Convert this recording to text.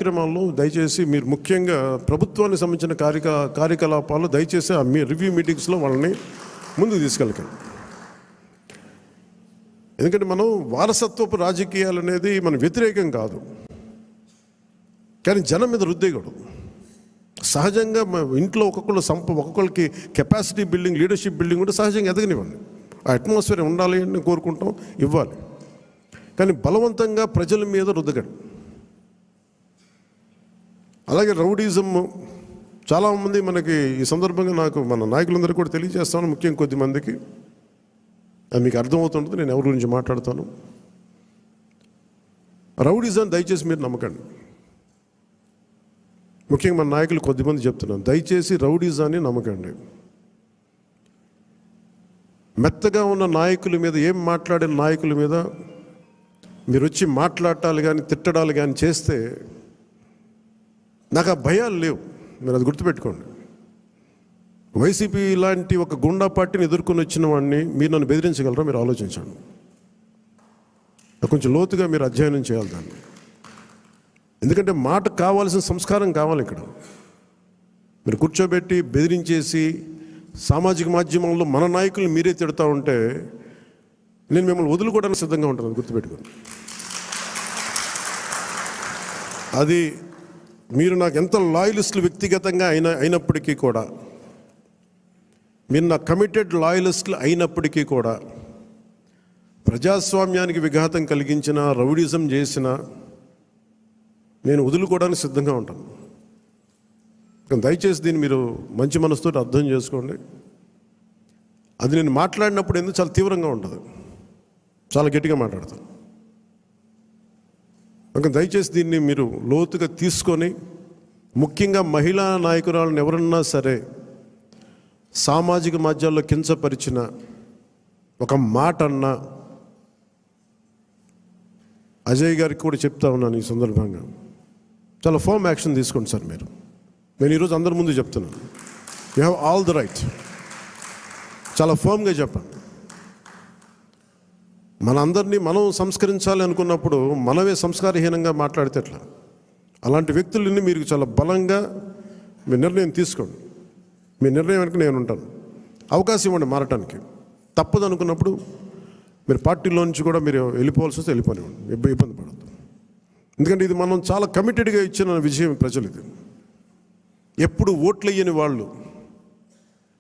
కార్యక్రమాల్లో దయచేసి మీరు ముఖ్యంగా ప్రభుత్వానికి సంబంధించిన కార్యకలాపాలు దయచేసి మీ రివ్యూ మీటింగ్స్లో వాళ్ళని ముందుకు తీసుకెళ్ళకండి. ఎందుకంటే మనం వారసత్వపు రాజకీయాలు అనేది మనం వ్యతిరేకం కాదు, కానీ జనం మీద రుద్దేయకూడదు. సహజంగా ఇంట్లో ఒక్కొక్కరికి కెపాసిటీ బిల్డింగ్, లీడర్షిప్ బిల్డింగ్ కూడా సహజంగా ఎదగనివ్వండి. ఆ అట్మాస్ఫియర్ ఉండాలి అని కోరుకుంటాం, ఇవ్వాలి. కానీ బలవంతంగా ప్రజల మీద రుద్దకండి. అలాగే రౌడీజం చాలామంది మనకి ఈ సందర్భంగా నాకు మన నాయకులందరూ కూడా తెలియజేస్తాను, ముఖ్యంగా కొద్దిమందికి అది మీకు అర్థమవుతుంటుంది నేను ఎవరి గురించి మాట్లాడతాను. రౌడీజం దయచేసి మీరు నమ్మకండి. ముఖ్యంగా మన నాయకులు కొద్దిమంది చెప్తున్నాను, దయచేసి రౌడీజాన్ని నమ్మకండి. మెత్తగా ఉన్న నాయకుల మీద, ఏం మాట్లాడిన నాయకుల మీద మీరు వచ్చి మాట్లాడాలి కానీ తిట్టడాలు కానీ చేస్తే నాకు ఆ భయాలు లేవు. మీరు అది గుర్తుపెట్టుకోండి. వైసీపీ లాంటి ఒక గుండా పార్టీని ఎదుర్కొని వచ్చిన వాడిని మీరు నన్ను బెదిరించగలరా? మీరు ఆలోచించండి. కొంచెం లోతుగా మీరు అధ్యయనం చేయాలి దాన్ని. ఎందుకంటే మాట కావాల్సిన సంస్కారం కావాలి. ఇక్కడ మీరు కూర్చోబెట్టి బెదిరించేసి సామాజిక మాధ్యమంలో మన నాయకులు మీరే తిడతా ఉంటే నేను మిమ్మల్ని వదులుకోవడానికి సిద్ధంగా ఉంటాను, గుర్తుపెట్టుకోండి. అది మీరు నాకు ఎంత లాయలిస్టులు వ్యక్తిగతంగా అయినప్పటికీ కూడా, మీరు నా కమిటెడ్ లాయలిస్టులు అయినప్పటికీ కూడా, ప్రజాస్వామ్యానికి విఘాతం కలిగించిన, రౌడీజం చేసిన నేను వదులుకోవడానికి సిద్ధంగా ఉంటాను. దయచేసి దీన్ని మీరు మంచి మనసుతో అర్థం చేసుకోండి. అది నేను మాట్లాడినప్పుడు ఎందుకు చాలా తీవ్రంగా ఉంటుంది, చాలా గట్టిగా మాట్లాడతాను. దయచేసి దీన్ని మీరు లోతుగా తీసుకొని, ముఖ్యంగా మహిళా నాయకురాలను ఎవరన్నా సరే సామాజిక మాధ్యమాల్లో కించపరిచిన ఒక మాట అన్నా, అజయ్ గారికి కూడా చెప్తా ఉన్నాను ఈ సందర్భంగా, చాలా ఫర్మ్ యాక్షన్ తీసుకోండి సార్. నేను ఈరోజు అందరి ముందు చెప్తున్నాను, you have all the right. చాలా ఫర్మ్గా చెప్పండి. మనందరినీ మనం సంస్కరించాలి అనుకున్నప్పుడు మనమే సంస్కారహీనంగా మాట్లాడితే ఎట్లా? అలాంటి వ్యక్తులని మీరు చాలా బలంగా మీ నిర్ణయం తీసుకోండి. మీ నిర్ణయం వెనక నేను ఉంటాను. అవకాశం ఇవ్వండి మారటానికి. తప్పదు అనుకున్నప్పుడు మీరు పార్టీలో నుంచి కూడా మీరు వెళ్ళిపోవాల్సి వస్తే వెళ్ళిపోనివ్వండి, ఇబ్బంది పడద్దు. ఎందుకంటే ఇది మనం చాలా కమిటెడ్గా ఇచ్చిన విషయం ప్రజలు. ఇది ఎప్పుడు ఓట్లు వేయని వాళ్ళు